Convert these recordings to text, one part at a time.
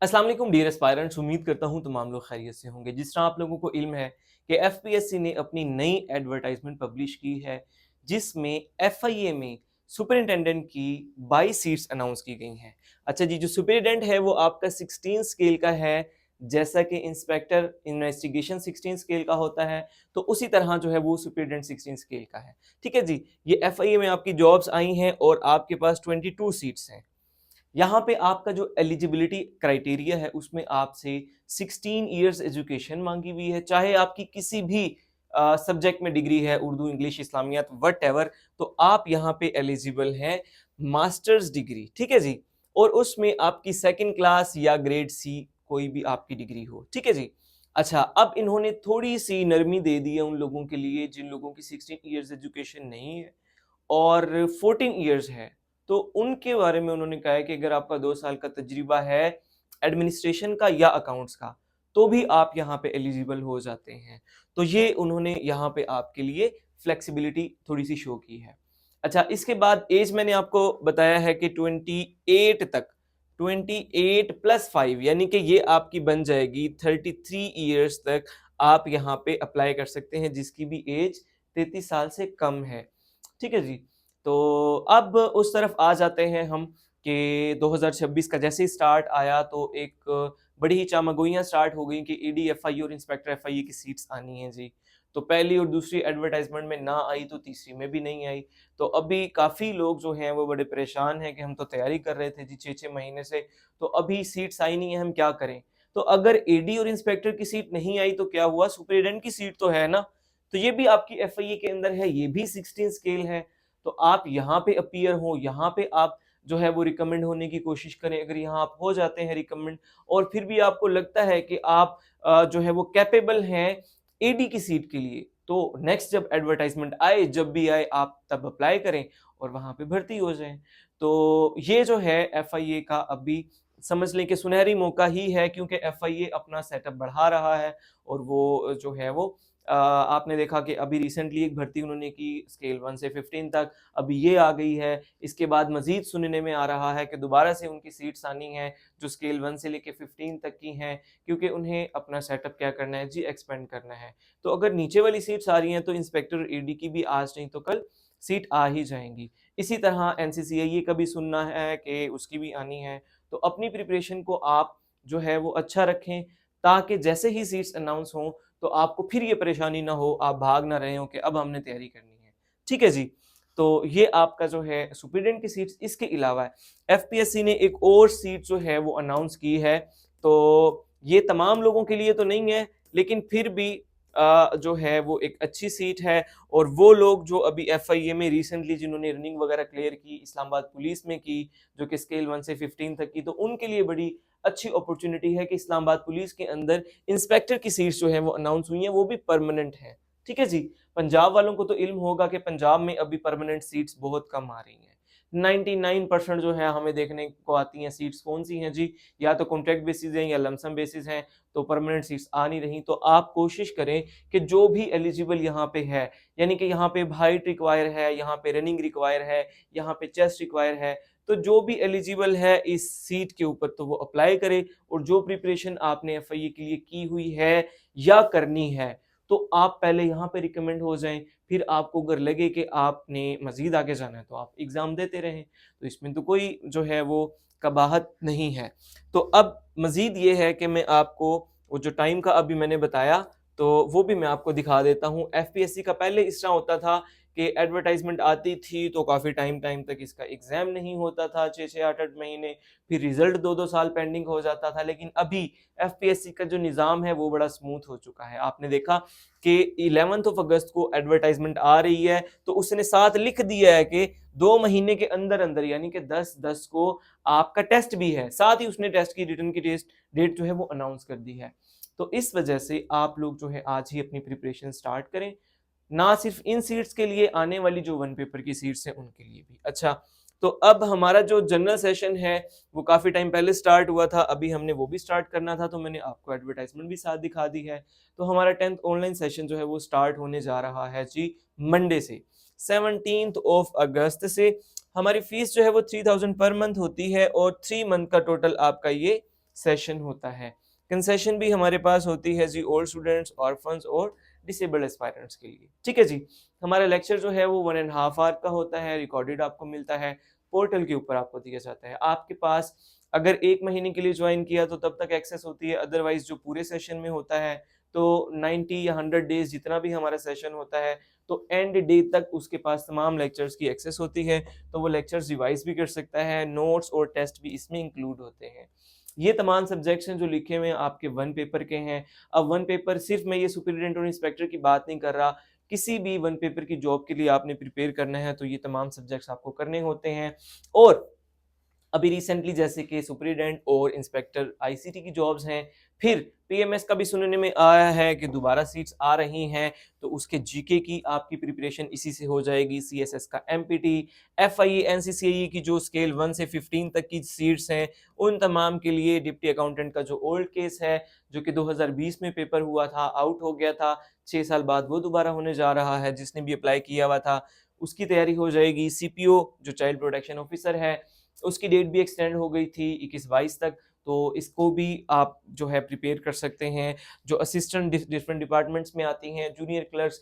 अस्सलाम वालेकुम dear aspirants, उम्मीद करता हूँ तमाम लोग खैरियत से होंगे। जिस तरह आप लोगों को इल्म है कि एफपीएससी ने अपनी नई एडवर्टाइजमेंट पब्लिश की है, जिसमें एफआईए में सुपरिटेंडेंट की 22 सीट्स अनाउंस की गई हैं। अच्छा जी, जो सुपरिटेंडेंट है वो आपका 16 स्केल का है, जैसा कि इंस्पेक्टर इन्वेस्टिगेशन 16 स्केल का होता है, तो उसी तरह जो है वो सुपरिटेंडेंट 16 स्केल का है। ठीक है जी, ये एफआईए में आपकी जॉब्स आई हैं और आपके पास 22 सीट्स हैं। यहाँ पे आपका जो एलिजिबिलिटी क्राइटेरिया है उसमें आपसे 16 इयर्स एजुकेशन मांगी हुई है, चाहे आपकी किसी भी सब्जेक्ट में डिग्री है, उर्दू, इंग्लिश, इस्लामियात, वट एवर, तो आप यहाँ पे एलिजिबल हैं मास्टर्स डिग्री। ठीक है जी, और उसमें आपकी सेकंड क्लास या ग्रेड सी कोई भी आपकी डिग्री हो। ठीक है जी। अच्छा, अब इन्होंने थोड़ी सी नरमी दे दी है उन लोगों के लिए जिन लोगों की 16 इयर्स एजुकेशन नहीं है और 14 इयर्स है, तो उनके बारे में उन्होंने कहा है कि अगर आपका 2 साल का तजुर्बा है एडमिनिस्ट्रेशन का या अकाउंट्स का, तो भी आप यहाँ पे एलिजिबल हो जाते हैं। तो ये उन्होंने यहाँ पे आपके लिए फ्लेक्सिबिलिटी थोड़ी सी शो की है। अच्छा, इसके बाद एज मैंने आपको बताया है कि 28 तक, 28 प्लस 5 यानी कि ये आपकी बन जाएगी 33 इयर्स तक आप यहाँ पे अप्लाई कर सकते हैं, जिसकी भी एज 33 साल से कम है। ठीक है जी। तो अब उस तरफ आ जाते हैं हम कि 2026 का जैसे ही स्टार्ट आया तो एक बड़ी ही चामागोइयाँ स्टार्ट हो गई कि ईडी एफआई और इंस्पेक्टर एफआई की सीट्स आनी है जी। तो पहली और दूसरी एडवर्टाइजमेंट में ना आई तो तीसरी में भी नहीं आई। तो अभी काफ़ी लोग जो हैं वो बड़े परेशान हैं कि हम तो तैयारी कर रहे थे जी 6-6 महीने से, तो अभी सीट्स आई नहीं है, हम क्या करें? तो अगर एडी और इंस्पेक्टर की सीट नहीं आई तो क्या हुआ, सुपरिटेंडेंट की सीट तो है ना, तो ये भी आपकी एफआईए के अंदर है, ये भी 16 स्केल है। तो आप यहाँ पे अपीयर हो, यहाँ पे आप जो है वो रिकमेंड होने की कोशिश करें। अगर यहाँ आप हो जाते हैं रिकमेंड और फिर भी आपको लगता है कि आप जो है वो कैपेबल हैं एडी की सीट के लिए, तो नेक्स्ट जब एडवर्टाइजमेंट आए, जब भी आए, आप तब अप्लाई करें और वहां पे भर्ती हो जाएं। तो ये जो है एफआईए का अभी समझ लें कि सुनहरी मौका ही है, क्योंकि एफआईए अपना सेटअप बढ़ा रहा है और वो जो है वो आपने देखा कि अभी रिसेंटली एक भर्ती उन्होंने की स्केल 1 से 15 तक, अभी ये आ गई है। इसके बाद मजीद सुनने में आ रहा है कि दोबारा से उनकी सीट्स आनी है जो स्केल 1 से लेके 15 तक की हैं, क्योंकि उन्हें अपना सेटअप क्या करना है जी, एक्सपेंड करना है। तो अगर नीचे वाली सीट्स आ रही हैं तो इंस्पेक्टर ईडी की भी आज नहीं तो कल सीट आ ही जाएंगी। इसी तरह एनसीसीआईए का भी सुनना है कि उसकी भी आनी है। तो अपनी प्रिपरेशन को आप जो है वो अच्छा रखें, ताकि जैसे ही सीट्स अनाउंस हों तो आपको फिर ये परेशानी ना हो, आप भाग ना रहे हो कि अब हमने तैयारी करनी है। ठीक है जी। तो ये आपका जो है सुपरिटेंडेंट की सीट्स। इसके अलावा एफपीएससी ने एक और सीट जो है वो अनाउंस की है, तो ये तमाम लोगों के लिए तो नहीं है, लेकिन फिर भी जो है वो एक अच्छी सीट है। और वो लोग जो अभी एफआईए में रिसेंटली जिन्होंने रनिंग वगैरह क्लियर की, इस्लामाबाद पुलिस में की, जो कि स्केल 1 से 15 तक की, तो उनके लिए बड़ी अच्छी अपॉर्चुनिटी है कि इस्लामाबाद पुलिस के अंदर इंस्पेक्टर की सीट्स जो है वो अनाउंस हुई हैं, वो भी परमानेंट हैं। ठीक है जी। पंजाब वालों को तो इल्म होगा कि पंजाब में अभी परमानेंट सीट्स बहुत कम आ रही हैं। 99% जो है हमें देखने को आती हैं सीट्स कौन सी हैं जी, या तो कॉन्ट्रैक्ट बेसिस हैं या लमसम बेसिस हैं, तो परमानेंट सीट्स आ नहीं रही। तो आप कोशिश करें कि जो भी एलिजिबल यहाँ पे है, यानी कि यहाँ पे हाइट रिक्वायर है, यहाँ पे रनिंग रिक्वायर है, यहाँ पे चेस्ट रिक्वायर है, तो जो भी एलिजिबल है इस सीट के ऊपर तो वो अप्लाई करे। और जो प्रिपरेशन आपने एफआईए के लिए की हुई है या करनी है, तो आप पहले यहाँ पे रिकमेंड हो जाएं। फिर आपको अगर लगे कि आपने मजीद आगे जाना है तो आप एग्जाम देते रहें, तो इसमें तो कोई जो है वो कबाहत नहीं है। तो अब मजीद ये है कि मैं आपको वो जो टाइम का अभी मैंने बताया, तो वो भी मैं आपको दिखा देता हूँ। एफपीएससी का पहले इस तरह होता था कि एडवर्टाइजमेंट आती थी तो काफ़ी टाइम टाइम तक इसका एग्ज़ाम नहीं होता था, 6-6 8-8 महीने, फिर रिजल्ट 2-2 साल पेंडिंग हो जाता था। लेकिन अभी एफपीएससी का जो निज़ाम है वो बड़ा स्मूथ हो चुका है। आपने देखा कि 11 अगस्त को एडवर्टाइजमेंट आ रही है, तो उसने साथ लिख दिया है कि 2 महीने के अंदर अंदर, यानी कि 10/10 को आपका टेस्ट भी है, साथ ही उसने टेस्ट की रिटर्न की टेस्ट डेट जो है वो अनाउंस कर दी है। तो इस वजह से आप लोग जो है आज ही अपनी प्रिपरेशन स्टार्ट करें, ना सिर्फ इन सीट्स के लिए, आने वाली जो वन पेपर की सीट्स हैं उनके लिए भी। अच्छा, तो अब हमारा जो जनरल सेशन है वो काफ़ी टाइम पहले स्टार्ट हुआ था, अभी हमने वो भी स्टार्ट करना था, तो मैंने आपको एडवर्टाइजमेंट भी साथ दिखा दी है। तो हमारा 10th ऑनलाइन सेशन जो है वो स्टार्ट होने जा रहा है जी मंडे से, 17 अगस्त से। हमारी फीस जो है वो 3000 पर मंथ होती है और 3 मंथ का टोटल आपका ये सेशन होता है। कंसेशन भी हमारे पास होती है जी ओल्ड स्टूडेंट्स, ऑर्फन्स और डिसेबल्ड एस्पायरेंट्स के लिए। ठीक है जी, हमारा लेक्चर जो है वो 1.5 आवर का होता है, रिकॉर्डेड आपको मिलता है, पोर्टल के ऊपर आपको दिया जाता है। आपके पास अगर 1 महीने के लिए ज्वाइन किया तो तब तक एक्सेस होती है, अदरवाइज जो पूरे सेशन में होता है तो 90 या 100 डेज जितना भी हमारा सेशन होता है तो एंड डे तक उसके पास तमाम लेक्चर्स की एक्सेस होती है, तो वो लेक्चर्स रिवाइज भी कर सकता है, नोट्स और टेस्ट भी इसमें इंक्लूड होते हैं। ये तमाम सब्जेक्ट्स हैं जो लिखे हुए हैं आपके वन पेपर के हैं। अब वन पेपर सिर्फ मैं ये सुपरिटेंडेंट और इंस्पेक्टर की बात नहीं कर रहा, किसी भी वन पेपर की जॉब के लिए आपने प्रिपेयर करना है तो ये तमाम सब्जेक्ट्स आपको करने होते हैं। और अभी रिसेंटली जैसे कि सुपरिटेंडेंट और इंस्पेक्टर आईसीटी की जॉब्स हैं, फिर पीएमएस का भी सुनने में आया है कि दोबारा सीट्स आ रही हैं, तो उसके जीके की आपकी प्रिपरेशन इसी से हो जाएगी, सीएसएस का एमपीटी, एफआईए एनसीसीआई की जो स्केल 1 से 15 तक की सीट्स हैं, उन तमाम के लिए डिप्टी अकाउंटेंट का जो ओल्ड केस है जो कि 2020 में पेपर हुआ था, आउट हो गया था, 6 साल बाद वो दोबारा होने जा रहा है, जिसने भी अप्लाई किया हुआ था उसकी तैयारी हो जाएगी। सीपीओ जो चाइल्ड प्रोटेक्शन ऑफिसर है उसकी डेट भी एक्सटेंड हो गई थी 21-22 तक, तो इसको भी आप जो है प्रिपेयर कर सकते हैं। जो असिस्टेंट डिफरेंट डिपार्टमेंट्स में आती हैं, जूनियर क्लर्क्स,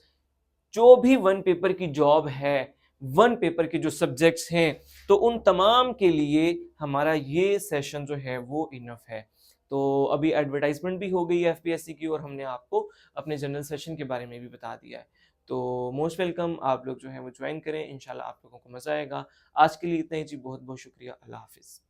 जो भी वन पेपर की जॉब है, वन पेपर के जो सब्जेक्ट्स हैं, तो उन तमाम के लिए हमारा ये सेशन जो है वो इनफ है। तो अभी एडवर्टाइजमेंट भी हो गई है एफपीएससी की और हमने आपको अपने जनरल सेशन के बारे में भी बता दिया है। तो मोस्ट वेलकम, आप लोग जो है वो ज्वाइन करें, इंशाल्लाह आप लोगों को मज़ा आएगा। आज के लिए इतना ही जी, बहुत बहुत शुक्रिया, अल्लाह हाफिज़।